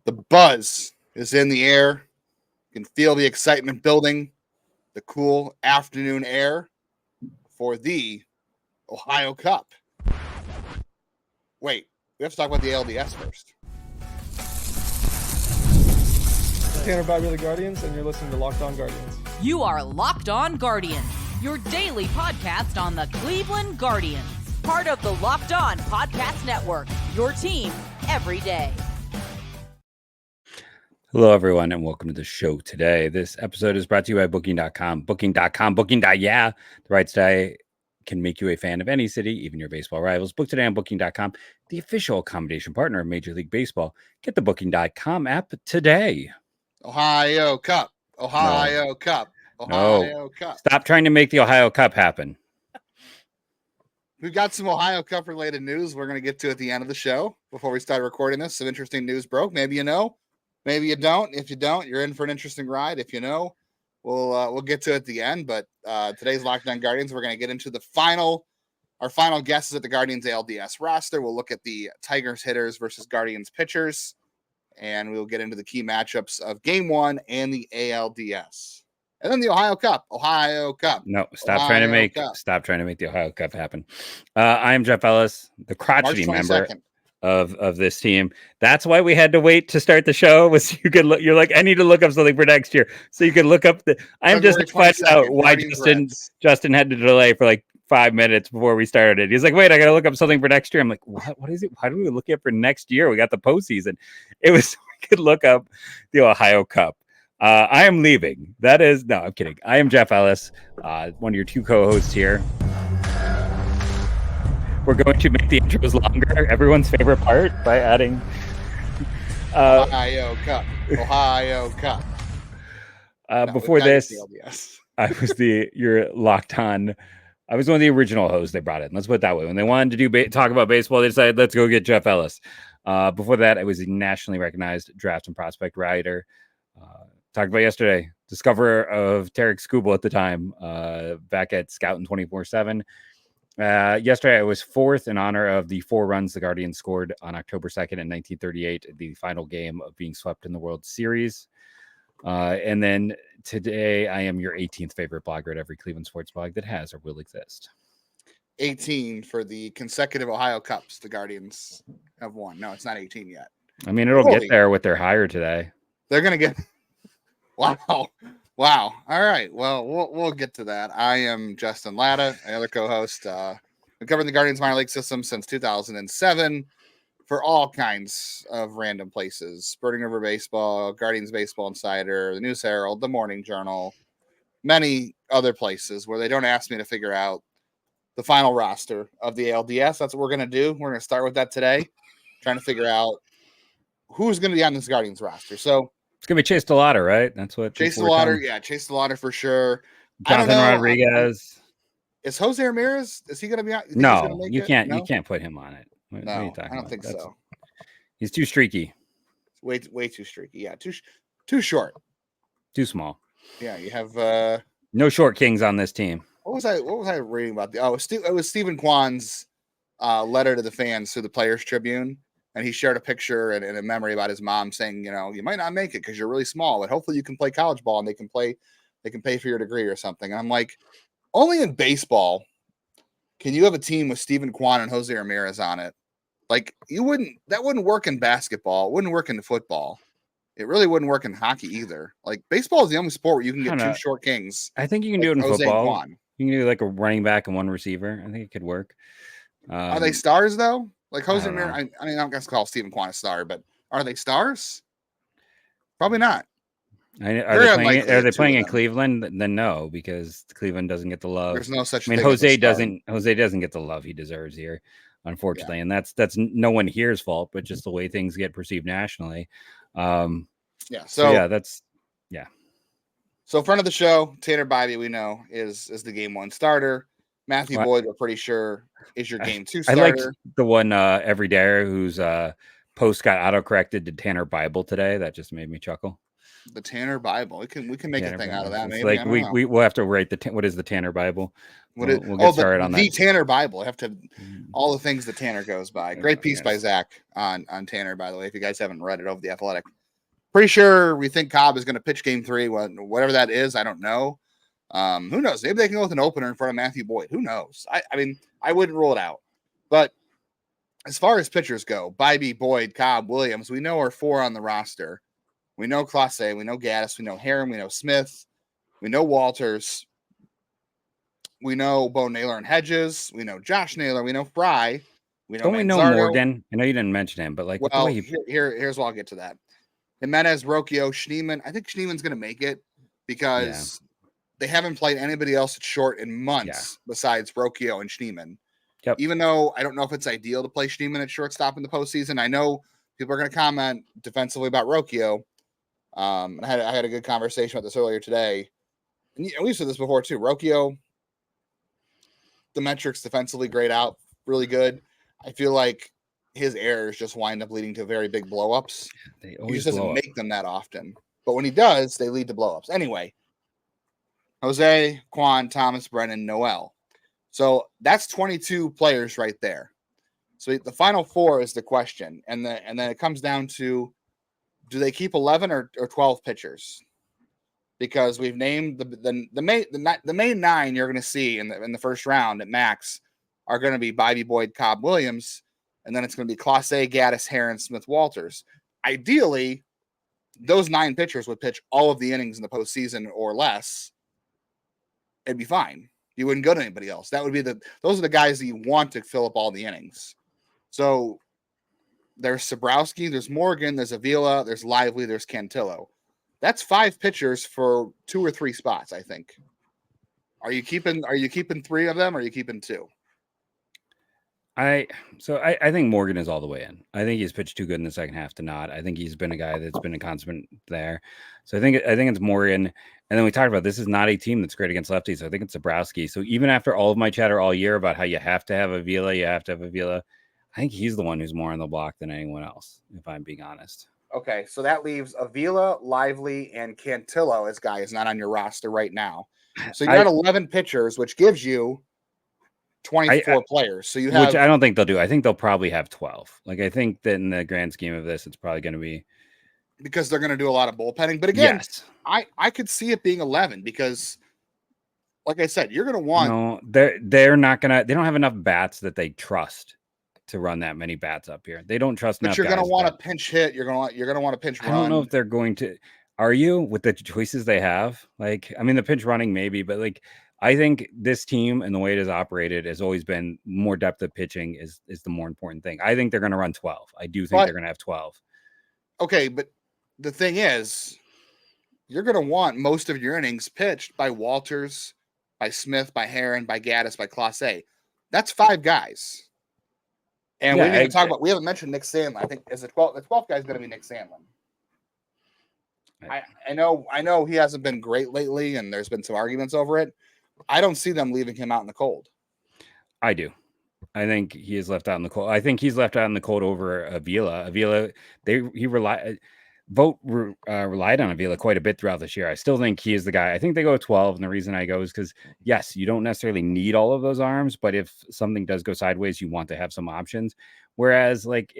The buzz is in the air. You can feel the excitement building, the cool afternoon air for the Ohio Cup. Wait, we have to talk about the ALDS first. Tanner Bibee, the Guardians, and you're listening to Locked On Guardians. You are Locked On Guardians, your daily podcast on the Cleveland Guardians. Part of the Locked On Podcast Network, your team every day. Hello, everyone, and welcome to the show today. This episode is brought to you by Booking.com. Booking.yeah. The right today can make you a fan of any city, even your baseball rivals. Book today on Booking.com, the official accommodation partner of Major League Baseball. Get the Booking.com app today. Ohio Cup. Ohio Cup. Ohio Cup. Stop trying to make the Ohio Cup happen. We've got some Ohio Cup related news we're going to get to at the end of the show. Before we start recording this, some interesting news broke. Maybe you know, maybe you don't. If you don't, you're in for an interesting ride. If you know, we'll get to it at the end. But today's Locked On Guardians, we're going to get into our final guesses at the Guardians ALDS roster. We'll look at the Tigers hitters versus Guardians pitchers, and we'll get into the key matchups of Game 1 and the ALDS. And then the Ohio Cup. Ohio Cup. No, stop trying to make the Ohio Cup happen. I am Jeff Ellis, the crotchety member of this team. That's why we had to wait to start the show. Was you could look? You're like, I need to look up something for next year, so you could look up the. I'm just finding out why Justin had to delay for like 5 minutes before we started. He's like, wait, I got to look up something for next year. I'm like, what is it? Why do we look at for next year? We got the postseason. It was so we could look up the Ohio Cup. I am leaving. No, I'm kidding. I am Jeff Ellis, one of your two co-hosts here. We're going to make the intros longer, everyone's favorite part, by adding Ohio Cup. Ohio Cup. Before this, I was you're locked on. I was one of the original hosts they brought in. Let's put it that way. When they wanted to do talk about baseball, they decided, let's go get Jeff Ellis. Before that, I was a nationally recognized draft and prospect writer. Talked about yesterday, discoverer of Tarek Skubal at the time, back at Scouting 24/7. Yesterday, I was fourth in honor of the 4 runs the Guardians scored on October 2nd in 1938, the final game of being swept in the World Series. And then today, I am your 18th favorite blogger at every Cleveland sports blog that has or will exist. 18 for the consecutive Ohio Cups the Guardians have won. No, it's not 18 yet. I mean, it'll get there with their hire today. They're going to get... Wow. All right. Well, we'll get to that. I am Justin Latta, another co-host. Been covering the Guardians minor league system since 2007 for all kinds of random places. Spurting River Baseball, Guardians Baseball Insider, the News Herald, the Morning Journal, many other places where they don't ask me to figure out the final roster of the ALDS. That's what we're going to do. We're going to start with that today, trying to figure out who's going to be on this Guardians roster. So, it's gonna be Chase DeLauder, right? That's what Chase DeLauder. Yeah, Chase DeLauder for sure. Jonathan Rodriguez. Is Jose Ramirez? Is he gonna be on? No, you can't. No? You can't put him on it. What are you talking about? I don't think so. He's too streaky. Way too streaky. Yeah, too short. Too small. Yeah, you have no short kings on this team. What was I reading about? It was Stephen Kwan's letter to the fans through the Players Tribune. And he shared a picture and a memory about his mom saying, you might not make it because you're really small, but hopefully you can play college ball and they can pay for your degree or something. And I'm like, only in baseball can you have a team with Stephen Kwan and Jose Ramirez on it. Like that wouldn't work in basketball. It wouldn't work in football. It really wouldn't work in hockey either. Like baseball is the only sport where you can get 2 short kings. I think you can do it in football. You can do like a running back and 1 receiver. I think it could work. Are they stars though? Like Jose Ramirez, I mean, I'm going to call Stephen Kwan a star, but are they stars? Probably not. Are they playing in Cleveland? Then no, because Cleveland doesn't get the love. There's no such. I mean, Jose doesn't get the love he deserves here, unfortunately, and that's no one here's fault, but just the way things get perceived nationally. So front of the show, Tanner Bibee, we know is the Game 1 starter. Matthew Boyd, we're pretty sure, is your Game 2 starter. I liked the one everydayer whose post got autocorrected to Tanner Bible today. That just made me chuckle. The Tanner Bible. We can make Tanner a thing Bible. Out of that. It's maybe like we'll have to write what is the Tanner Bible. We'll get started on that. The Tanner Bible. I have to all the things that Tanner goes by. Great piece by Zach on Tanner, by the way. If you guys haven't read it over the Athletic, Pretty sure we think Cobb is going to pitch game 3. Whatever that is, I don't know. Who knows? Maybe they can go with an opener in front of Matthew Boyd. Who knows? I mean, I wouldn't rule it out. But as far as pitchers go, Bibee, Boyd, Cobb, Williams, we know are 4 on the roster. We know Clase, we know Gaddis, we know Herron, we know Smith, we know Walters, we know Bo Naylor and Hedges, we know Josh Naylor, we know Fry, we know Don't we know Manzardo. Morgan? I know you didn't mention him, but like, well, here's where I'll get to that. Jimenez, Rocchio, Schneemann. I think Schneemann's going to make it because they haven't played anybody else at short in months besides Rocchio and Schneemann. Yep. Even though I don't know if it's ideal to play Schneemann at shortstop in the postseason, I know people are going to comment defensively about Rocchio. I had a good conversation about this earlier today, and we've said this before too. Rocchio, the metrics defensively grayed out really good. I feel like his errors just wind up leading to very big blowups. He just doesn't make them that often, but when he does, they lead to blowups. Anyway, Jose, Quan, Thomas, Brennan, Noel. So that's 22 players right there. So the final 4 is the question, and then it comes down to, do they keep 11 or 12 pitchers? Because we've named the main 9 you're going to see in the first round at max are going to be Bibee, Boyd, Cobb, Williams, and then it's going to be Clase, Gaddis, Herron, Smith, Walters. Ideally, those 9 pitchers would pitch all of the innings in the postseason or less. It'd be fine. You wouldn't go to anybody else. That would be those are the guys that you want to fill up all the innings. So there's Sabrowski, there's Morgan, there's Avila, there's Lively, there's Cantillo. That's 5 pitchers for 2 or 3 spots, I think. Are you keeping 3 of them, or are you keeping 2? I think Morgan is all the way in. I think he's pitched too good in the second half to not. I think he's been a guy that's been a constant there. So I think it's Morgan. And then we talked about, this is not a team that's great against lefties. I think it's Sabrowski. So even after all of my chatter all year about how you have to have Avila, I think he's the one who's more on the block than anyone else, if I'm being honest. Okay, so that leaves Avila, Lively, and Cantillo as guys not on your roster right now. So you got 11 pitchers, which gives you 24 players. So you have, which I don't think they'll do. I think they'll probably have 12. Like, I think that in the grand scheme of this, it's probably going to be, because they're going to do a lot of bullpenning. But again, I could see it being 11 because, like I said, you're going to want. No, they're not going to. They don't have enough bats that they trust to run that many bats up here. They don't trust. But you're going to want a pinch hit. You're going to want a pinch run. I don't know if they're going to. Are you, with the choices they have? Like, I mean, the pinch running maybe, but like, I think this team and the way it is operated has always been more depth of pitching is the more important thing. I think they're going to run 12. I do think they're going to have 12. Okay, but the thing is, you're going to want most of your innings pitched by Walters, by Smith, by Herron, by Gaddis, by Clase. That's 5 guys. And we didn't even talk about, we haven't mentioned Nick Sandlin. I think the 12th guy is going to be Nick Sandlin. I know he hasn't been great lately, and there's been some arguments over it. I don't see them leaving him out in the cold. I do. I think he is left out in the cold. I think he's left out in the cold over Avila. Relied on Avila quite a bit throughout this year. I still think he is the guy. I think they go 12, and the reason I go is because, yes, you don't necessarily need all of those arms, but if something does go sideways, you want to have some options. Whereas, like,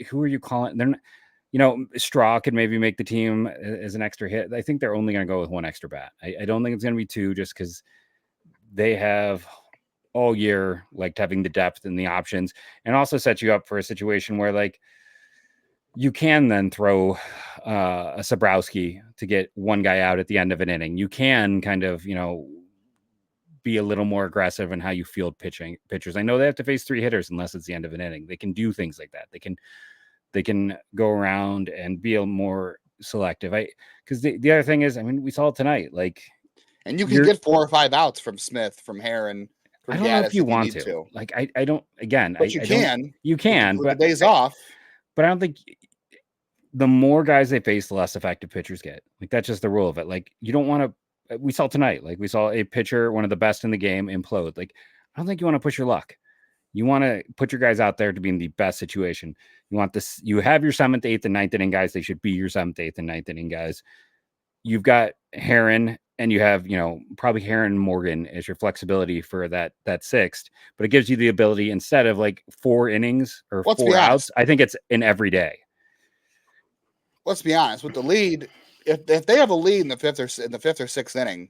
who are you calling? They're not, Straw could maybe make the team as an extra hit. I think they're only going to go with 1 extra bat. I don't think it's going to be 2, just because they have all year, like, having the depth and the options, and also set you up for a situation where, like, you can then throw a Sabrowski to get 1 guy out at the end of an inning. You can kind of, be a little more aggressive in how you field pitchers. I know they have to face 3 hitters unless it's the end of an inning. They can do things like that. They can go around and be a more selective. Because the other thing is, I mean, we saw it tonight. Like, and you can get 4 or 5 outs from Smith, from Herron. I don't know if you want to. Like, I don't. Again, but you can. You can. But the days off. But I don't think the more guys they face, the less effective pitchers get. Like, that's just the rule of it. Like, you don't want to. We saw tonight. Like, we saw a pitcher, one of the best in the game, implode. Like, I don't think you want to push your luck. You want to put your guys out there to be in the best situation. You want this. You have your 7th, 8th, and 9th inning guys. They should be your 7th, 8th, and 9th inning guys. You've got Herron, and you have, probably Herron and Morgan as your flexibility for that 6th. But it gives you the ability, instead of like 4 innings or 4 outs, I think it's in every day. let's be honest, with the lead, if they have a lead in the fifth or sixth inning,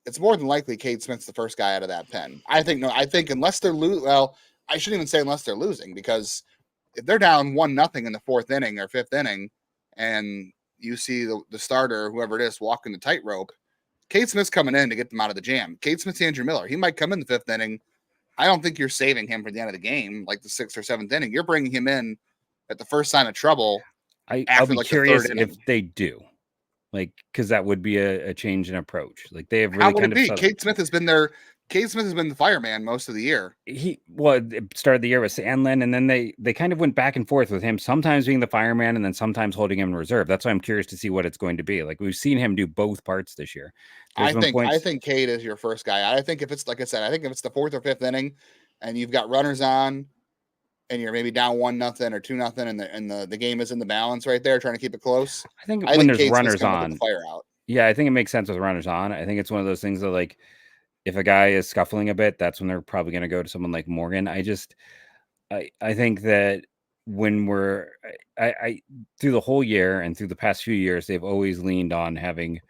it's more than likely Cade Smith's the first guy out of that pen. I think unless they're I shouldn't even say unless they're losing, because if they're down 1-0 in the fourth inning or fifth inning, and you see the starter, whoever it is, walking the tightrope, Cade Smith's coming in to get them out of the jam. Cade Smith's Andrew Miller. He might come in the fifth inning. I don't think you're saving him for the end of the game, like the sixth or seventh inning. You're bringing him in at the first sign of trouble. I'll be curious if they do, like, because that would be a change in approach. Like, they have really. How would it be? Cade Smith has been there. Cade Smith has been the fireman most of the year. It started the year with Sandlin, and then they kind of went back and forth with him, sometimes being the fireman and then sometimes holding him in reserve. That's why I'm curious to see what it's going to be. Like, we've seen him do both parts this year. I think Cade is your first guy. I think if it's, like I said, I think if it's the fourth or fifth inning and you've got runners on and you're maybe down 1-0 or 2-0 and the game is in the balance right there, trying to keep it close. I think when there's Cade runners on, fire out. Yeah, I think it makes sense with runners on. I think it's one of those things that, like, if a guy is scuffling a bit, that's when they're probably going to go to someone like Morgan. I think that when I through the whole year and through the past few years, they've always leaned on having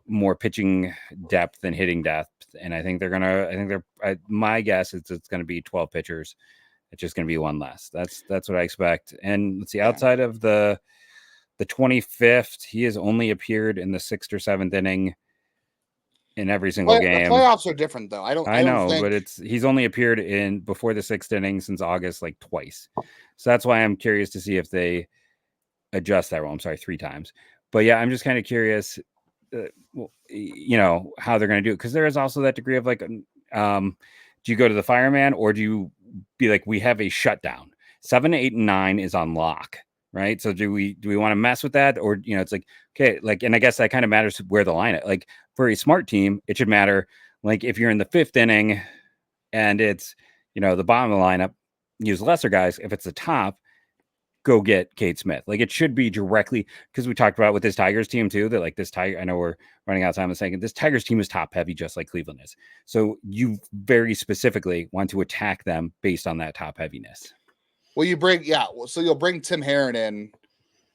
more pitching depth than hitting depth. And I think my guess is it's going to be 12 pitchers. It's just going to be one less. That's what I expect. And let's see, outside of the 25th, he has only appeared in the sixth or seventh inning in every single game. The playoffs are different, though. I know, but he's only appeared in before the sixth inning since August, like twice. So that's why I'm curious to see if they adjust that rule. I'm sorry, 3 times. But yeah, I'm just kind of curious, how they're going to do it, because there is also that degree of, like, do you go to the fireman or do you be like, we have a shutdown? 7, 8, and 9 is on lock. Right. So do we want to mess with that? Or, it's like, okay, like, and I guess that kind of matters where the line is. Like, for a smart team, it should matter. Like, if you're in the fifth inning and it's, the bottom of the lineup, use lesser guys. If it's the top, go get Cade Smith. Like, it should be directly, because we talked about with this Tigers team too, that, like, I know we're running out of time in a second. This Tigers team is top heavy, just like Cleveland is. So you very specifically want to attack them based on that top heaviness. Well, you'll bring Tim Herron in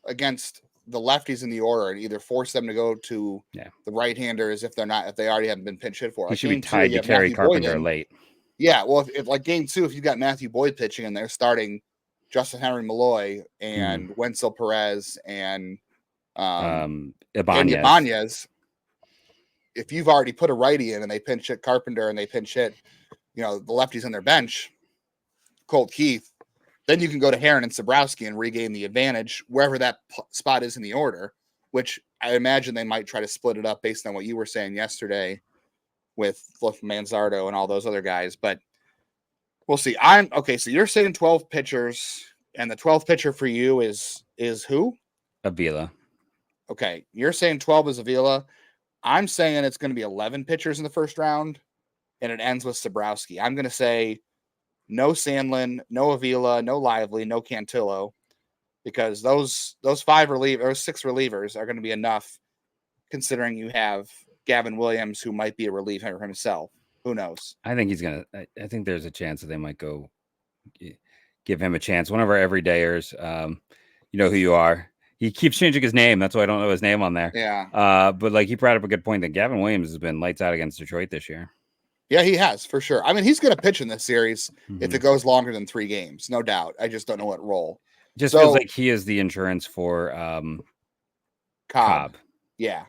against the lefties in the order and either force them to go to the right-handers if they already haven't been pinch hit for. He should be tied to Terry Carpenter late. Yeah, well, if like game 2, if you've got Matthew Boyd pitching and they're starting Justin Henry Malloy and Wenzel Perez and Ibanez, if you've already put a righty in and they pinch hit Carpenter and they pinch hit, the lefties on their bench, Colt Keith, then you can go to Herron and Sabrowski and regain the advantage wherever that spot is in the order, which I imagine they might try to split it up based on what you were saying yesterday with Manzardo and all those other guys. But we'll see. So you're saying 12 pitchers, and the 12th pitcher for you is who? Avila. Okay, you're saying 12 is Avila. I'm saying it's going to be 11 pitchers in the first round, and it ends with Sabrowski. I'm going to say no Sandlin, no Avila, no Lively, no Cantillo, because those 6 relievers are going to be enough, considering you have Gavin Williams, who might be a reliever himself. Who knows? I think I think there's a chance that they might go give him a chance. One of our everydayers, you know who you are. He keeps changing his name. That's why I don't know his name on there. Yeah. But like, he brought up a good point that Gavin Williams has been lights out against Detroit this year. Yeah, he has, for sure. I mean, he's going to pitch in this series if it goes longer than 3 games, no doubt. I just don't know what role. Just feels like he is the insurance for Cobb. Yeah.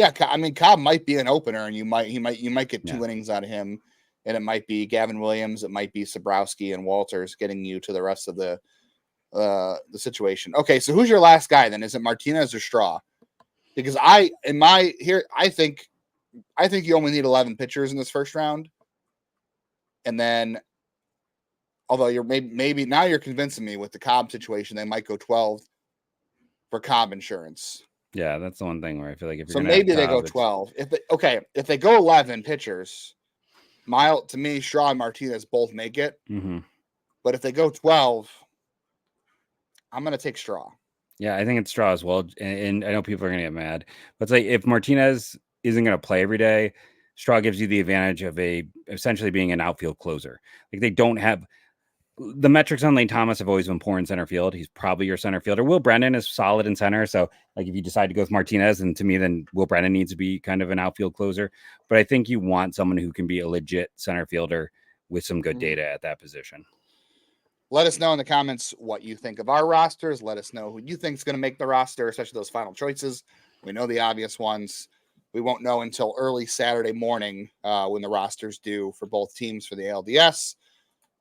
I mean, Cobb might be an opener, and you might get 2 innings out of him, and it might be Gavin Williams, it might be Sabrowski and Walters getting you to the rest of the situation. Okay, so who's your last guy then? Is it Martinez or Straw? Because I think you only need 11 pitchers in this first round. And then, although you're maybe now you're convincing me with the Cobb situation, they might go 12 for Cobb insurance. Yeah, that's the one thing where I feel like if you're maybe they go 12. If they go 11 pitchers, to me, Straw and Martinez both make it. Mm-hmm. But if they go 12, I'm going to take Straw. Yeah, I think it's Straw as well. And I know people are going to get mad. But it's like, if Martinez isn't going to play every day, Straw gives you the advantage of essentially being an outfield closer. Like, they don't have, the metrics on Lane Thomas have always been poor in center field. He's probably your center fielder. Will Brennan is solid in center. So like if you decide to go with Martinez, and to me, then Will Brennan needs to be kind of an outfield closer. But I think you want someone who can be a legit center fielder with some good data at that position. Let us know in the comments what you think of our rosters. Let us know who you think is going to make the roster, especially those final choices. We know the obvious ones. We won't know until early Saturday morning when the rosters due for both teams for the ALDS.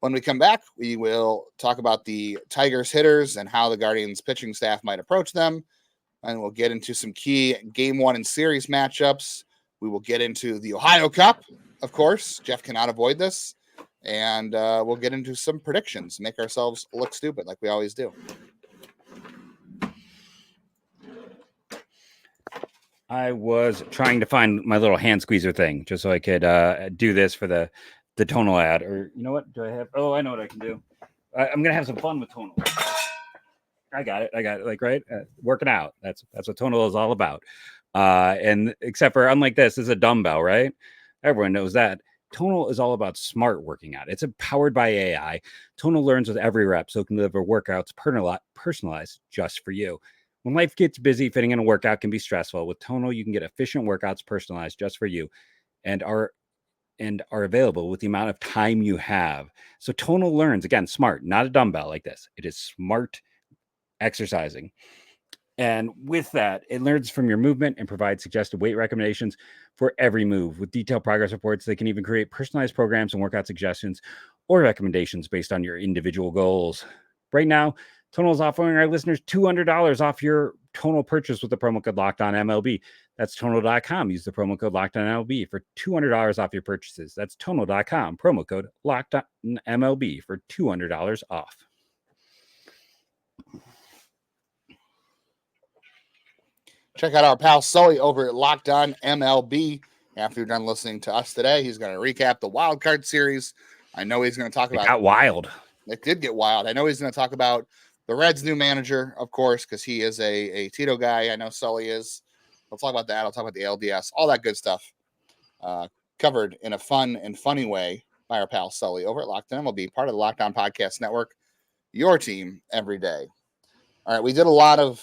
When we come back, we will talk about the Tigers hitters and how the Guardians pitching staff might approach them. And we'll get into some key game 1 and series matchups. We will get into the Ohio Cup, of course. Jeff cannot avoid this. And we'll get into some predictions, make ourselves look stupid like we always do. I was trying to find my little hand squeezer thing just so I could do this for the tonal ad. Or you know what? Do I have? Oh, I know what I can do. I'm gonna have some fun with tonal. I got it. Like right, working out. That's what tonal is all about. And except for unlike this is a dumbbell, right? Everyone knows that. Tonal is all about smart working out. It's powered by AI. Tonal learns with every rep, so it can deliver workouts personalized just for you. When life gets busy, fitting in a workout can be stressful. With Tonal, you can get efficient workouts personalized just for you, and are available with the amount of time you have. So Tonal learns, again, smart, not a dumbbell like this. It is smart exercising. And with that, it learns from your movement and provides suggested weight recommendations for every move. With detailed progress reports, they can even create personalized programs and workout suggestions or recommendations based on your individual goals. Right now, Tonal is offering our listeners $200 off your Tonal purchase with the promo code LOCKEDONMLB. That's Tonal.com. Use the promo code LOCKEDONMLB for $200 off your purchases. That's Tonal.com. Promo code LOCKEDONMLB for $200 off. Check out our pal Sully over at Locked On MLB. After you're done listening to us today, he's going to recap the wild card series. I know he's going to talk about it. Got wild. It did get wild. I know he's going to talk about the Reds' new manager, of course, because he is a Tito guy. I know Sully is. We'll talk about that. I'll talk about the LDS, all that good stuff. Covered in a fun and funny way by our pal Sully over at Locked On MLB, part of the Locked On Podcast Network. Your team every day. All right, we did a lot of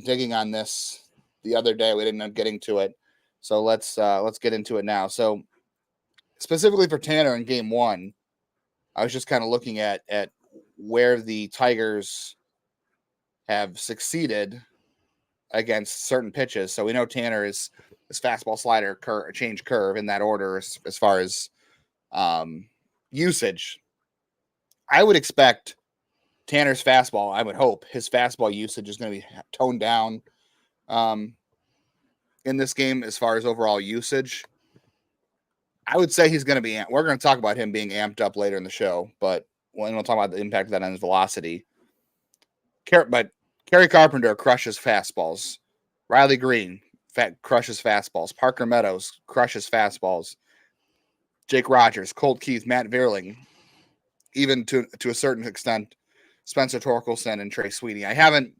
digging on this the other day. We didn't end up getting to it, so let's get into it now. So specifically for Tanner in game 1, I was just kind of looking at where the Tigers have succeeded against certain pitches. So we know Tanner is fastball, slider, change, curve in that order as far as usage. I would expect Tanner's fastball, I would hope his fastball usage is going to be toned down in this game as far as overall usage. I would say he's going to be, we're going to talk about him being amped up later in the show, but we'll talk about the impact of that on his velocity. But Kerry Carpenter crushes fastballs. Riley Green crushes fastballs. Parker Meadows crushes fastballs. Jake Rogers, Colt Keith, Matt Vierling, even to a certain extent, Spencer Torkelson and Trey Sweeney. I haven't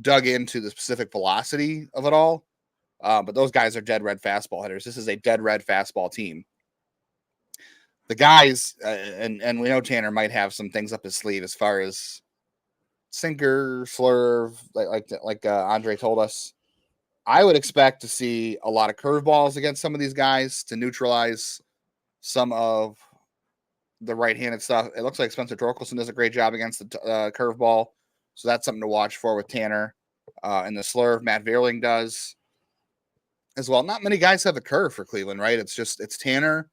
dug into the specific velocity of it all, but those guys are dead red fastball hitters. This is a dead red fastball team. The guys, and we know Tanner might have some things up his sleeve as far as sinker, slurve, like Andre told us. I would expect to see a lot of curveballs against some of these guys to neutralize some of the right-handed stuff. It looks like Spencer Torkelson does a great job against the curveball, so that's something to watch for with Tanner. And the slurve, Matt Vierling does as well. Not many guys have a curve for Cleveland, right? It's Tanner,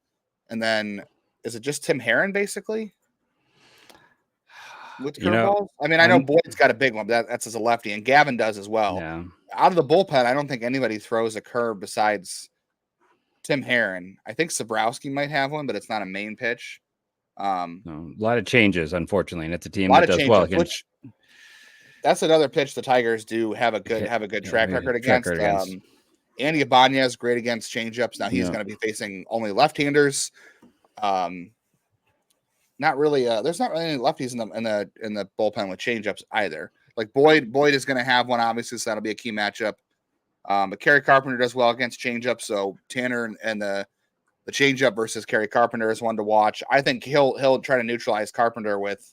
and then is it just Tim Herron basically with curveballs? I mean, I know Boyd's got a big one, but that's as a lefty, and Gavin does as well. Yeah. Out of the bullpen, I don't think anybody throws a curve besides Tim Herron. I think Sabrowski might have one, but it's not a main pitch. No, a lot of changes, unfortunately, and it's a team that does well against. That's another pitch the Tigers do have a good track record against. Andy Ibanez great against changeups. Now he's going to be facing only left-handers. Not really. There's not really any lefties in the bullpen with changeups either. Like Boyd is going to have one, obviously, so that'll be a key matchup. But Kerry Carpenter does well against changeups, so Tanner and the changeup versus Kerry Carpenter is one to watch. I think he'll try to neutralize Carpenter with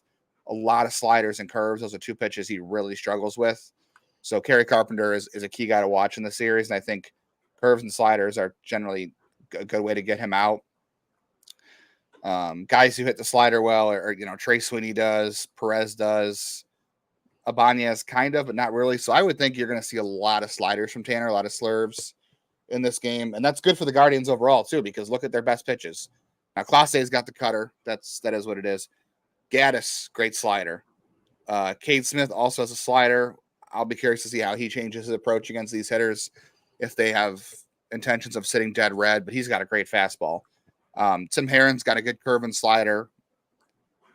a lot of sliders and curves. Those are two pitches he really struggles with. So Kerry Carpenter is a key guy to watch in the series, and I think curves and sliders are generally a good way to get him out. Guys who hit the slider well, or Trey Sweeney does, Perez does, Ibanez kind of, but not really. So I would think you're going to see a lot of sliders from Tanner, a lot of slurves in this game, and that's good for the Guardians overall too, because look at their best pitches. Now Clase's got the cutter. That is what it is. Gaddis, great slider. Cade Smith also has a slider. I'll be curious to see how he changes his approach against these hitters if they have intentions of sitting dead red, but he's got a great fastball. Tim Herron's got a good curve and slider.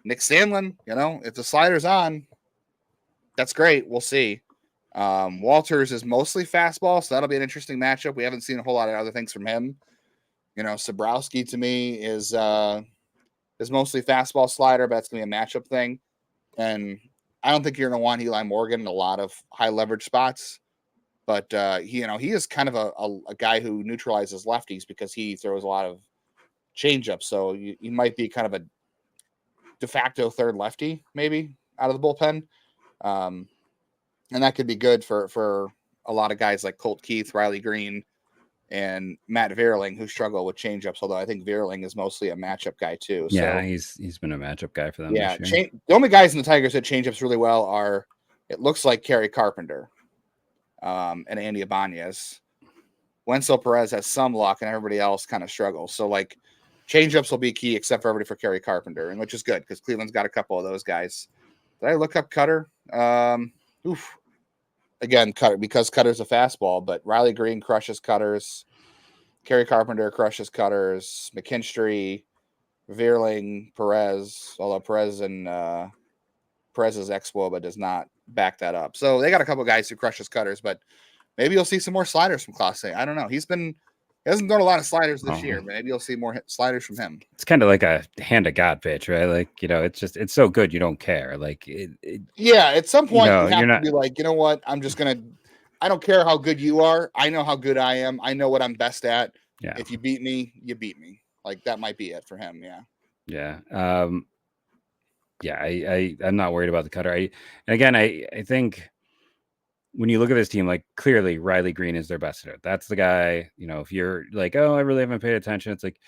Nick Sandlin, if the slider's on, that's great. We'll see. Walters is mostly fastball, so that'll be an interesting matchup. We haven't seen a whole lot of other things from him. Sabrowski to me is mostly fastball slider, but that's going to be a matchup thing. And I don't think you're going to want Eli Morgan in a lot of high leverage spots, but he is kind of a guy who neutralizes lefties because he throws a lot of changeup. So you might be kind of a de facto third lefty, maybe out of the bullpen. And that could be good for a lot of guys like Colt Keith, Riley Green, and Matt Vierling, who struggle with changeups, although I think Vierling is mostly a matchup guy too. Yeah, he's been a matchup guy for them. Yeah, this year. The only guys in the Tigers that changeups really well are, it looks like Kerry Carpenter and Andy Ibanez. Wenzel Perez has some luck, and everybody else kind of struggles. So like changeups will be key, except for everybody for Kerry Carpenter, and which is good because Cleveland's got a couple of those guys. Did I look up Cutter? Again, Cutter, because Cutter's a fastball, but Riley Green crushes cutters. Kerry Carpenter crushes cutters. McKinstry, Vierling, Perez, although Perez's ex-Woba does not back that up. So they got a couple guys who crushes cutters, but maybe you'll see some more sliders from Clase. I don't know. He hasn't done a lot of sliders this year. Maybe you'll see more sliders from him. It's kind of like a hand of God pitch, right? Like, it's so good you don't care. Like, yeah, at some point you have to be like, you know what? I don't care how good you are. I know how good I am. I know what I'm best at. Yeah. If you beat me, you beat me. Like that might be it for him. Yeah. Yeah. I'm not worried about the cutter. I think when you look at this team, like clearly Riley Green is their best hitter. That's the guy, if you're like, oh, I really haven't paid attention. It's like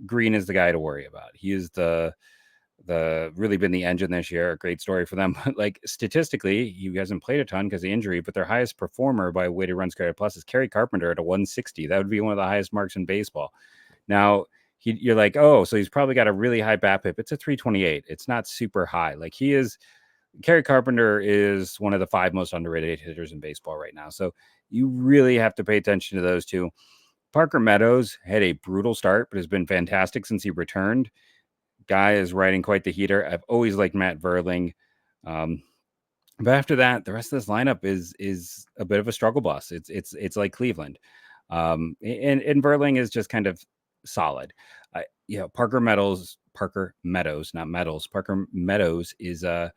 Green is the guy to worry about. He is the really been the engine this year. A great story for them. But like statistically, he hasn't played a ton because of injury, but their highest performer by weighted runs created plus is Kerry Carpenter at a 160. That would be one of the highest marks in baseball. Now, you're like, oh, so he's probably got a really high BABIP. It's a 328. It's not super high. Like Kerry Carpenter is one of the 5 most underrated hitters in baseball right now. So you really have to pay attention to those two. Parker Meadows had a brutal start, but has been fantastic since he returned. Guy is riding quite the heater. I've always liked Matt Vierling. But after that, the rest of this lineup is a bit of a struggle bus. It's like Cleveland. And Vierling is just kind of solid. Parker Meadows, not Metals. Parker Meadows is a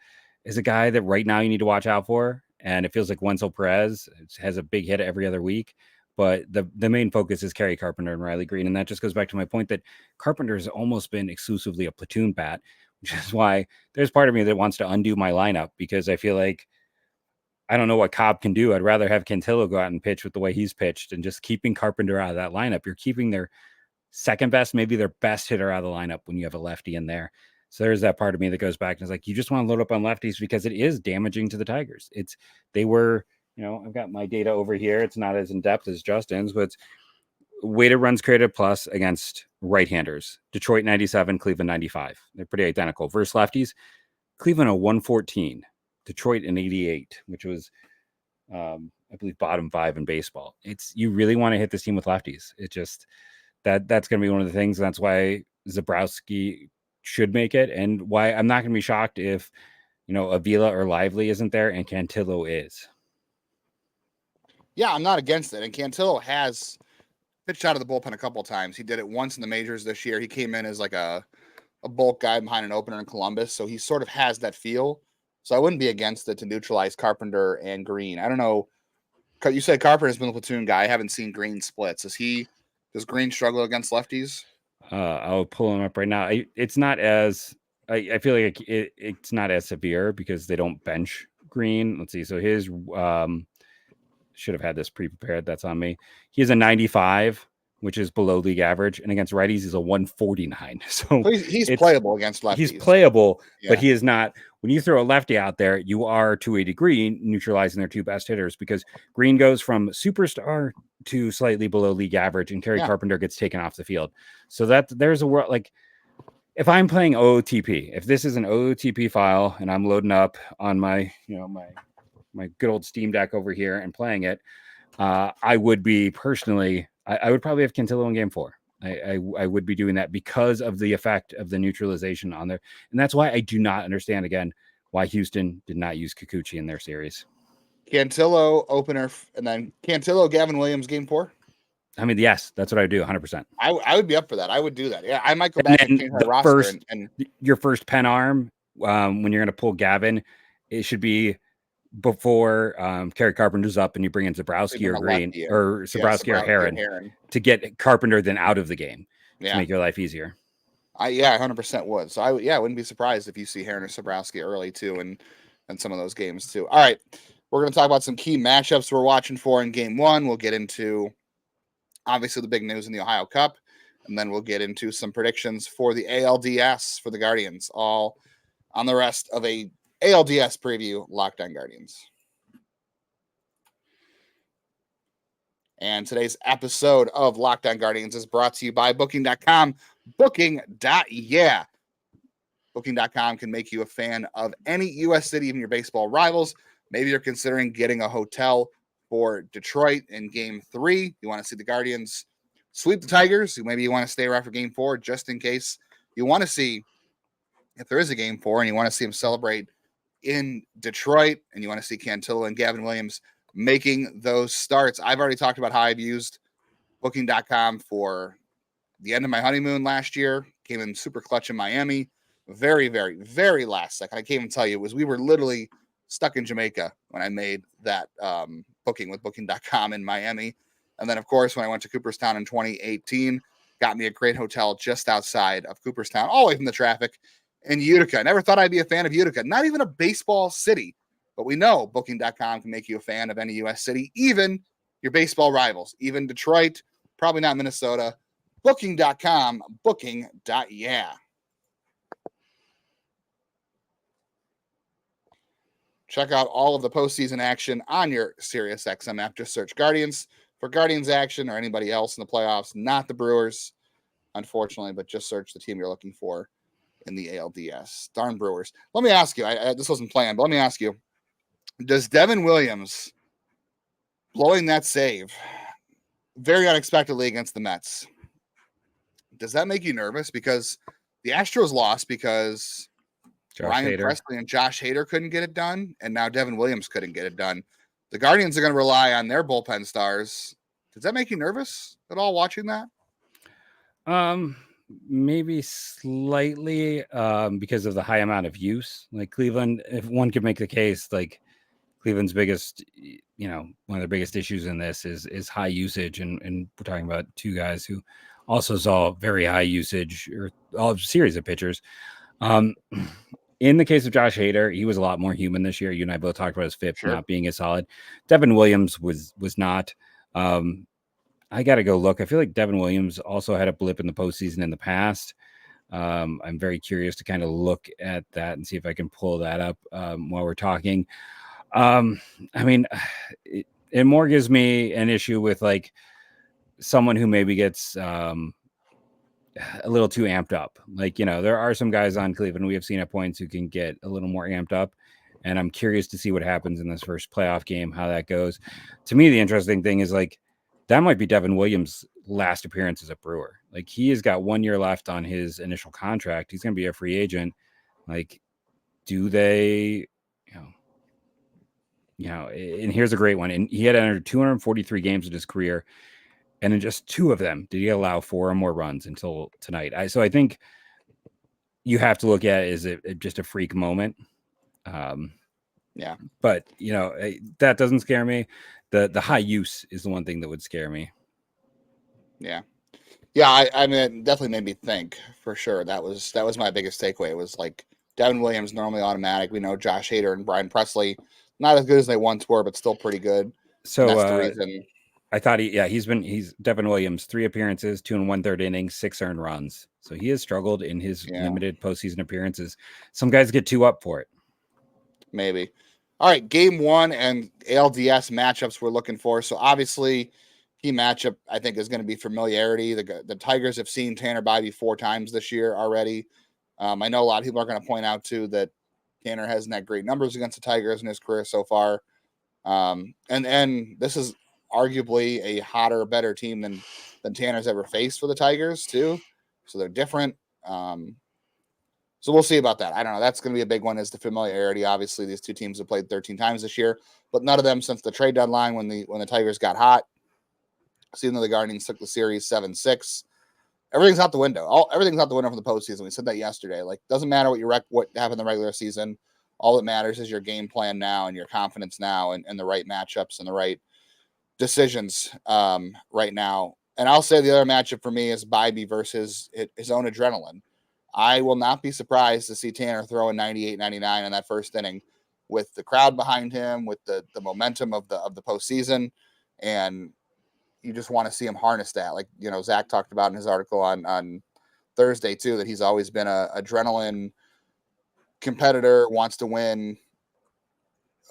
guy that right now you need to watch out for. And it feels like Wenzel Perez has a big hit every other week. But the main focus is Kerry Carpenter and Riley Green. And that just goes back to my point that Carpenter has almost been exclusively a platoon bat, which is why there's part of me that wants to undo my lineup because I feel like I don't know what Cobb can do. I'd rather have Cantillo go out and pitch with the way he's pitched and just keeping Carpenter out of that lineup. You're keeping their second best, maybe their best hitter out of the lineup when you have a lefty in there. So there's that part of me that goes back and is like, you just want to load up on lefties because it is damaging to the Tigers. I've got my data over here. It's not as in depth as Justin's, but it's weighted runs created plus against right-handers. Detroit 97, Cleveland 95. They're pretty identical. Versus lefties, Cleveland a 114, Detroit an 88, which was, I believe, bottom 5 in baseball. You really want to hit this team with lefties. It just that's going to be one of the things. That's why Zabrowski should make it, and why I'm not going to be shocked if Avila or Lively isn't there and Cantillo is. Yeah, I'm not against it. And Cantillo has pitched out of the bullpen a couple of times. He did it once in the majors this year. He came in as like a bulk guy behind an opener in Columbus. So he sort of has that feel. So I wouldn't be against it to neutralize Carpenter and Green. I don't know. You said Carpenter's been a platoon guy. I haven't seen Green splits. Does Green struggle against lefties? I'll pull him up right now. It's not as I feel like it's not as severe because they don't bench Green. Let's see. So his should have had this pre-prepared. That's on me. He has a 95, which is below league average, and against righties he's a 149. So he's playable against lefties. He's playable, but he is not. When you throw a lefty out there, you are to a degree neutralizing their two best hitters because Green goes from superstar to slightly below league average, and Kerry Carpenter gets taken off the field. So there's a world like. If I'm playing OOTP, if this is an OOTP file and I'm loading up on my, my good old Steam Deck over here and playing it, I would be personally, I would probably have Cantillo in game 4. I would be doing that because of the effect of the neutralization on there. And that's why I do not understand, again, why Houston did not use Kikuchi in their series. Cantillo opener, and then Cantillo, Gavin Williams, game 4. I mean, yes, that's what I would do, 100%. I would be up for that. I would do that. Yeah, I might go back and change my roster. Your first pen arm, when you're going to pull Gavin, it should be before Kerry Carpenter's up and you bring in Zabrowski or Green or Zabrowski or Heron to get Carpenter then out of the game to make your life easier. I 100% would. So I wouldn't be surprised if you see Heron or Zabrowski early too, and some of those games too. All right, we're going to talk about some key matchups we're watching for in game 1. We'll get into obviously the big news in the Ohio Cup, and then we'll get into some predictions for the ALDS for the Guardians, all on the rest of a ALDS preview, Locked On Guardians. And today's episode of Locked On Guardians is brought to you by Booking.com. Booking.yeah. Booking.com can make you a fan of any U.S. city, even your baseball rivals. Maybe you're considering getting a hotel for Detroit in game 3. You want to see the Guardians sweep the Tigers. Maybe you want to stay around for game 4 just in case you want to see if there is a game 4 and you want to see them celebrate in Detroit and you want to see Cantillo and Gavin Williams making those starts. I've already talked about how I've used Booking.com for the end of my honeymoon last year. Came in super clutch in Miami. Very, very, very last second. I can't even tell you. We were literally stuck in Jamaica when I made that booking with Booking.com in Miami. And then, of course, when I went to Cooperstown in 2018, got me a great hotel just outside of Cooperstown, all the way from the traffic in Utica. I never thought I'd be a fan of Utica, not even a baseball city. But we know Booking.com can make you a fan of any U.S. city, even your baseball rivals, even Detroit, probably not Minnesota. Booking.com, booking.yeah. Check out all of the postseason action on your SiriusXM app. Just search Guardians for Guardians action or anybody else in the playoffs, not the Brewers, unfortunately, but just search the team you're looking for in the ALDS. Darn Brewers. Let me ask you, this wasn't planned, but let me ask you, does Devin Williams blowing that save very unexpectedly against the Mets, does that make you nervous? Because the Astros lost because Ryan Presley and Josh Hader couldn't get it done, and now Devin Williams couldn't get it done. The Guardians are going to rely on their bullpen stars. Does that make you nervous at all watching that? Maybe slightly, because of the high amount of use. Like Cleveland, if one could make the case, like Cleveland's biggest, one of their biggest issues in this is high usage, and we're talking about two guys who also saw very high usage or all series of pitchers. In the case of Josh Hader, he was a lot more human this year. You and I both talked about his FIP not being as solid. Devin Williams was not. I got to go look. I feel like Devin Williams also had a blip in the postseason in the past. I'm very curious to kind of look at that and see if I can pull that up while we're talking. I mean, it more gives me an issue with like someone who maybe gets a little too amped up. Like, there are some guys on Cleveland we have seen at points who can get a little more amped up. And I'm curious to see what happens in this first playoff game, how that goes. To me, the interesting thing is like, that might be Devin Williams' last appearance as a Brewer. Like, he has got 1 year left on his initial contract. He's going to be a free agent. Like, do they, and here's a great one. And he had entered 243 games in his career. And in just 2 of them, did he allow 4 or more runs until tonight? So I think you have to look at it as just a freak moment. But that doesn't scare me. The high use is the one thing that would scare me. Yeah. Yeah, I mean, it definitely made me think for sure. That was my biggest takeaway. It was like Devin Williams normally automatic. We know Josh Hader and Brian Presley not as good as they once were, but still pretty good. So and that's the reason. I thought he's Devin Williams, 3 appearances, 2 1/3 innings, 6 earned runs. So he has struggled in his limited postseason appearances. Some guys get 2 up for it. Maybe. All right, game 1 and ALDS matchups we're looking for. So obviously, key matchup I think is going to be familiarity. The Tigers have seen Tanner Bibee 4 times this year already. I know a lot of people are going to point out too that Tanner hasn't had great numbers against the Tigers in his career so far. And this is arguably a hotter, better team than Tanner's ever faced for the Tigers too. So they're different. So we'll see about that. I don't know. That's going to be a big one, is the familiarity. Obviously, these two teams have played 13 times this year, but none of them since the trade deadline when the Tigers got hot. Even though the Guardians took the series 7-6, everything's out the window. Everything's out the window for the postseason. We said that yesterday. Like, doesn't matter what happened in the regular season. All that matters is your game plan now and your confidence now and the right matchups and the right decisions right now. And I'll say the other matchup for me is Bibee versus his own adrenaline. I will not be surprised to see Tanner throw a 98, 99 in that first inning with the crowd behind him, with the momentum of the postseason. And you just want to see him harness that. Like, Zach talked about in his article on Thursday too, that he's always been a adrenaline competitor, wants to win,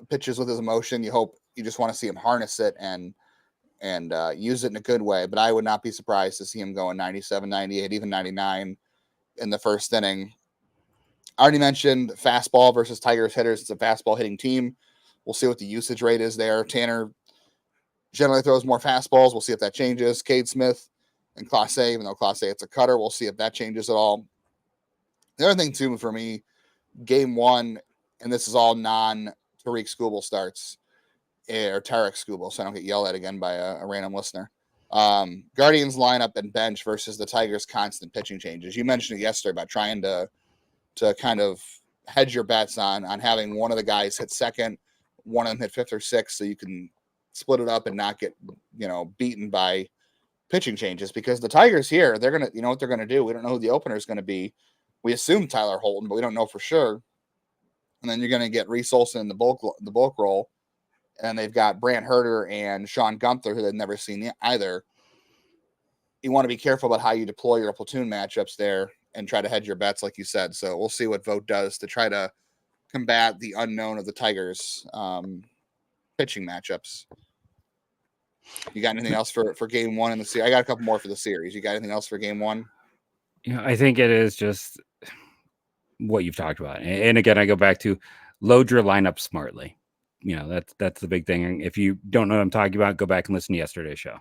pitches with his emotion. You just want to see him harness it and use it in a good way. But I would not be surprised to see him going 97, 98, even 99 in the first inning. I already mentioned fastball versus Tigers hitters. It's a fastball hitting team. We'll see what the usage rate is there. Tanner generally throws more fastballs. We'll see if that changes. Cade Smith and Clase, even though Clase it's a cutter, we'll see if that changes at all. The other thing too for me, game 1, and this is all non-Tariq Skubal starts, or Tarek Skubal, so I don't get yelled at again by a random listener. Guardians lineup and bench versus the Tigers' constant pitching changes. You mentioned it yesterday about trying to kind of hedge your bets on having one of the guys hit second, one of them hit 5th or 6th, so you can split it up and not get beaten by pitching changes. Because the Tigers here, they're gonna, what they're gonna do. We don't know who the opener is going to be. We assume Tyler Holton, but we don't know for sure. And then you're going to get Reese Olson in the bulk role, and they've got Brant Herter and Sean Gunther, who they've never seen either. You want to be careful about how you deploy your platoon matchups there and try to hedge your bets, like you said. So we'll see what Vogt does to try to combat the unknown of the Tigers pitching matchups. You got anything else for game 1 in the series? I got a couple more for the series. You got anything else for game 1? I think it is just what you've talked about. And again, I go back to load your lineup smartly. That's the big thing. If you don't know what I'm talking about, go back and listen to yesterday's show.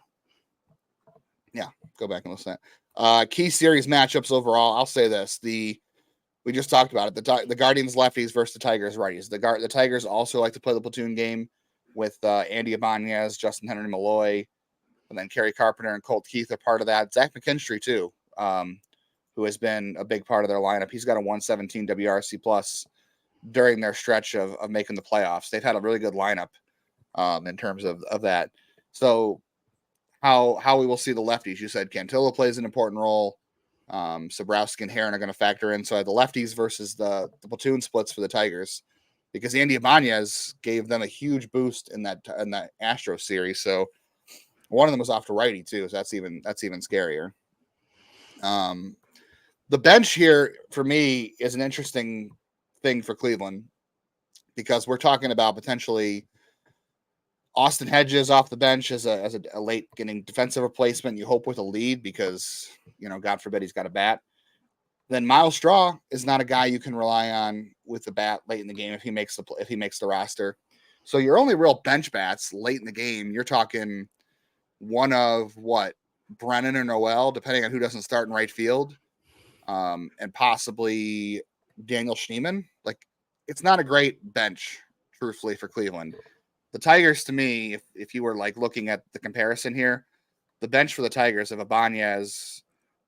Yeah, go back and listen to that. Key series matchups overall. I'll say this: we just talked about it. The Guardians lefties versus the Tigers righties. The Tigers also like to play the platoon game with Andy Ibanez, Justin Henry Malloy, and then Kerry Carpenter and Colt Keith are part of that. Zach McKinstry too, who has been a big part of their lineup. He's got a 117 WRC plus during their stretch of making the playoffs. They've had a really good lineup in terms of that. So how we will see the lefties. You said Cantillo plays an important role. Sobrowski and Heron are going to factor in. So the lefties versus the platoon splits for the Tigers, because Andy Ibanez gave them a huge boost in that Astros series. So one of them was off to righty too. So that's even scarier. The bench here for me is an interesting thing for Cleveland, because we're talking about potentially Austin Hedges off the bench as a late getting defensive replacement. You hope with a lead, because God forbid he's got a bat. Then Miles Straw is not a guy you can rely on with the bat late in the game if he makes the roster. So your only real bench bats late in the game, you're talking one of Brennan or Noel, depending on who doesn't start in right field, and possibly Daniel Schneemann. Like, it's not a great bench, truthfully, for Cleveland. The Tigers, to me, if you were looking at the comparison here, the bench for the Tigers of Ibanez,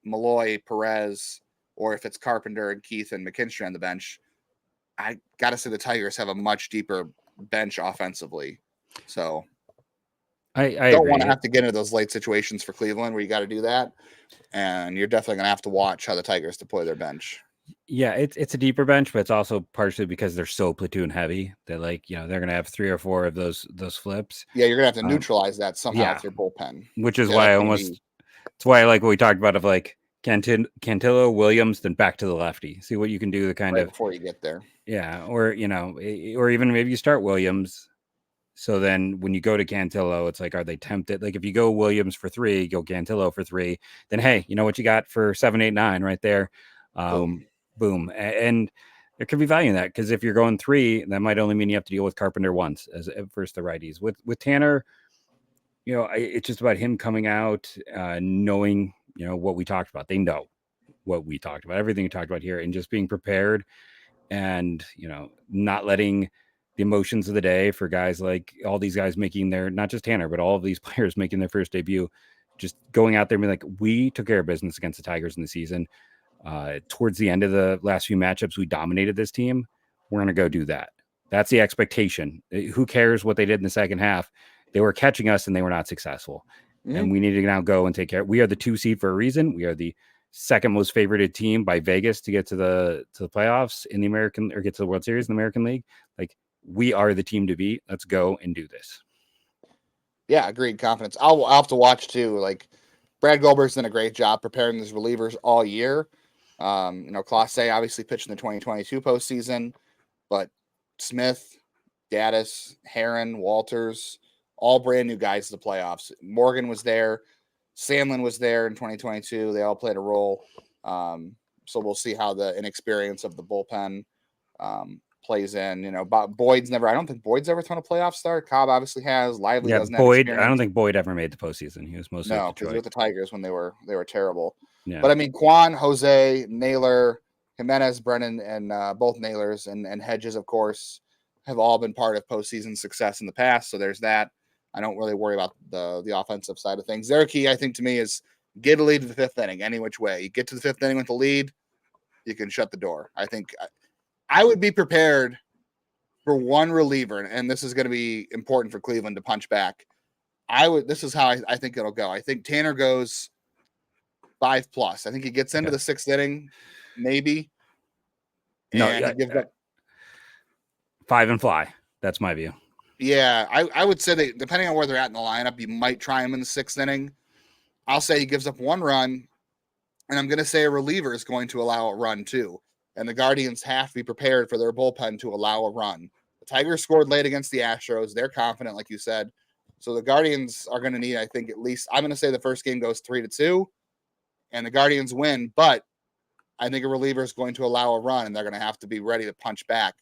Malloy, Perez, or if it's Carpenter and Keith and McKinstry on the bench, I got to say the Tigers have a much deeper bench offensively. So I don't want to have to get into those late situations for Cleveland where you got to do that. And you're definitely going to have to watch how the Tigers deploy their bench. Yeah, it's a deeper bench, but it's also partially because they're so platoon heavy that, like, they're going to have 3 or 4 of those flips. Yeah, you're going to have to neutralize that somehow with your bullpen. Which is why it's why I like what we talked about of like Cantillo, Williams, then back to the lefty. See what you can do before you get there. Yeah, or or even maybe you start Williams. So then when you go to Cantillo, it's like, are they tempted? Like if you go Williams for 3, go Cantillo for 3, then hey, you know what you got for 7, 8, 9 right there. Boom. And there could be value in that, because if you're going 3, that might only mean you have to deal with Carpenter once as versus the righties. With Tanner, it's just about him coming out, knowing, what we talked about. They know what we talked about, everything we talked about here, and just being prepared and, not letting the emotions of the day for guys like all these guys making their, not just Tanner, but all of these players making their first debut, just going out there and being like, we took care of business against the Tigers in the season. Towards the end of the last few matchups, we dominated this team. We're going to go do that. That's the expectation. Who cares what they did in the second half? They were catching us and they were not successful. Mm-hmm. And we need to now go and take care. We are the 2 seed for a reason. We are the second most favorited team by Vegas to get to the playoffs in the American, or get to the World Series in the American League. Like, we are the team to beat. Let's go and do this. Yeah, agreed. Confidence. I'll have to watch too. Like, Brad Goldberg's done a great job preparing his relievers all year. Clase obviously pitched in the 2022 postseason, but Smith, Gaddis, Heron, Walters, all brand new guys to the playoffs. Morgan was there. Sandlin was there in 2022. They all played a role. So we'll see how the inexperience of the bullpen plays in. Boyd's never. I don't think Boyd's ever thrown a playoff start. Cobb obviously has. Lively doesn't have Boyd. experience. I don't think Boyd ever made the postseason. He was mostly because with the Tigers when they were terrible. Yeah. But I mean, Quan, Jose, Naylor, Jimenez, Brennan, and both Naylors and Hedges, of course, have all been part of postseason success in the past. So there's that. I don't really worry about the offensive side of things. Their key, I think, to me, is get a lead to the 5th inning any which way. You get to the 5th inning with the lead, you can shut the door. I think I would be prepared for one reliever, and this is going to be important for Cleveland to punch back. This is how I think it'll go. I think Tanner goes 5+. I think he gets into the 6th inning, maybe. No, he gives up 5 and fly. That's my view. Yeah, I would say that depending on where they're at in the lineup, you might try him in the 6th inning. I'll say he gives up 1 run, and I'm going to say a reliever is going to allow a run too. And the Guardians have to be prepared for their bullpen to allow a run. The Tigers scored late against the Astros. They're confident, like you said. So the Guardians are going to need, I think, at least, I'm going to say the first game goes 3-2, and the Guardians win. But I think a reliever is going to allow a run, and they're going to have to be ready to punch back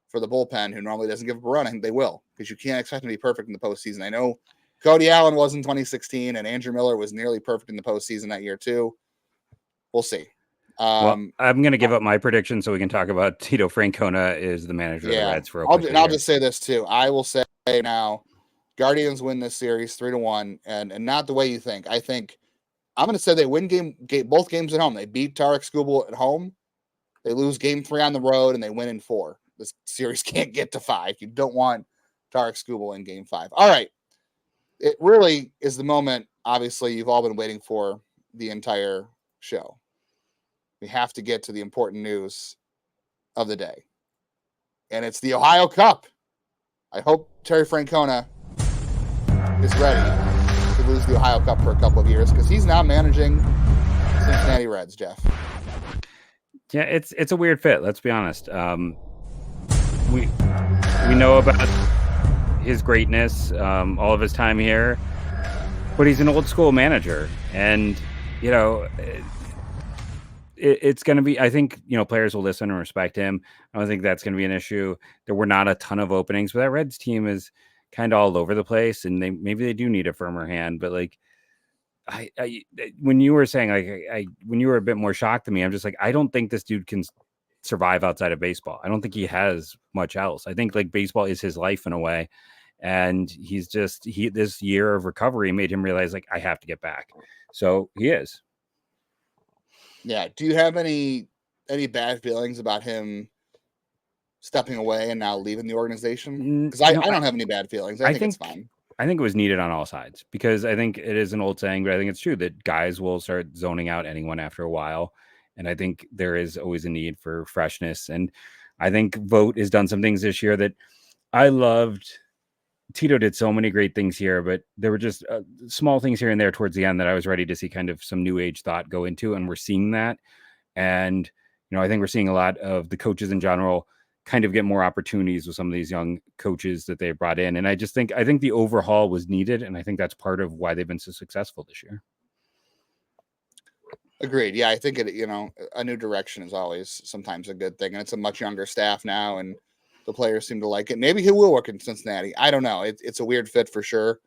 for the bullpen, who normally doesn't give up a run. I think they will, because you can't expect them to be perfect in the postseason. I know Cody Allen was in 2016, and Andrew Miller was nearly perfect in the postseason that year too. We'll see. I'm going to give up my prediction so we can talk about Tito Francona is the manager of the Reds for a I'll just say this too. I will say now, Guardians win this series 3-1, and not the way you think. I think I'm going to say they win both games at home. They beat Tarek Skubal at home. They lose game 3 on the road, and they win in 4. This series can't get to 5. You don't want Tarek Skubal in game 5. All right. It really is the moment, obviously, you've all been waiting for the entire show. We have to get to the important news of the day. And it's the Ohio Cup. I hope Terry Francona is ready to lose the Ohio Cup for a couple of years, because he's now managing Cincinnati Reds, Jeff. Yeah, it's a weird fit, let's be honest. We know about his greatness, all of his time here, but he's an old school manager, and it's going to be, I think, players will listen and respect him. I don't think that's going to be an issue. There were not a ton of openings, but that Reds team is kind of all over the place, and maybe they do need a firmer hand. But like, when you were saying, when you were a bit more shocked than me, I'm just like, I don't think this dude can survive outside of baseball. I don't think he has much else. I think like baseball is his life in a way, and this year of recovery made him realize, like, I have to get back. So he is. Yeah. Do you have any bad feelings about him stepping away and now leaving the organization? Because I don't have any bad feelings. I think it's fine. I think it was needed on all sides, because I think it is an old saying, but I think it's true that guys will start zoning out anyone after a while. And I think there is always a need for freshness. And I think Vogt has done some things this year that I loved. Tito did so many great things here, but there were just small things here and there towards the end that I was ready to see kind of some new age thought go into. And we're seeing that. And, I think we're seeing a lot of the coaches in general kind of get more opportunities with some of these young coaches that they brought in. And I think the overhaul was needed. And I think that's part of why they've been so successful this year. Agreed. Yeah, I think a new direction is always sometimes a good thing. And it's a much younger staff now, and the players seem to like it. Maybe he will work in Cincinnati. I don't know. It's a weird fit for sure.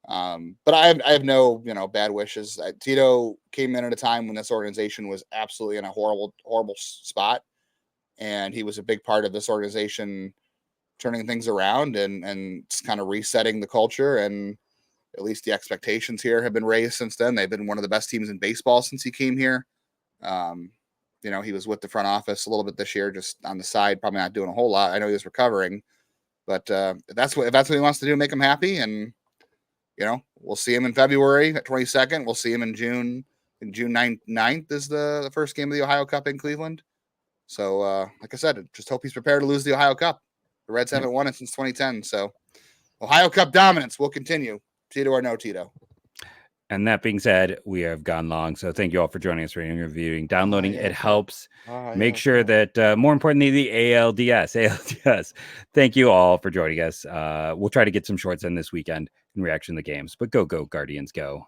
But I have no, bad wishes. Tito came in at a time when this organization was absolutely in a horrible, horrible spot. And he was a big part of this organization turning things around and kind of resetting the culture. And at least the expectations here have been raised since then. They've been one of the best teams in baseball since he came here. He was with the front office a little bit this year, just on the side, probably not doing a whole lot. I know he was recovering, but if that's what he wants to do, make him happy. And, we'll see him in February at 22nd. We'll see him in June. In June 9th is the first game of the Ohio Cup in Cleveland. So, like I said, just hope he's prepared to lose the Ohio Cup. The Reds haven't won it since 2010. So, Ohio Cup dominance will continue. Tito or no Tito. And that being said, we have gone long. So thank you all for joining us, rating, reviewing, downloading. It helps. Make sure that, more importantly, the ALDS. Thank you all for joining us. We'll try to get some shorts in this weekend in reaction to the games. But go Guardians, go.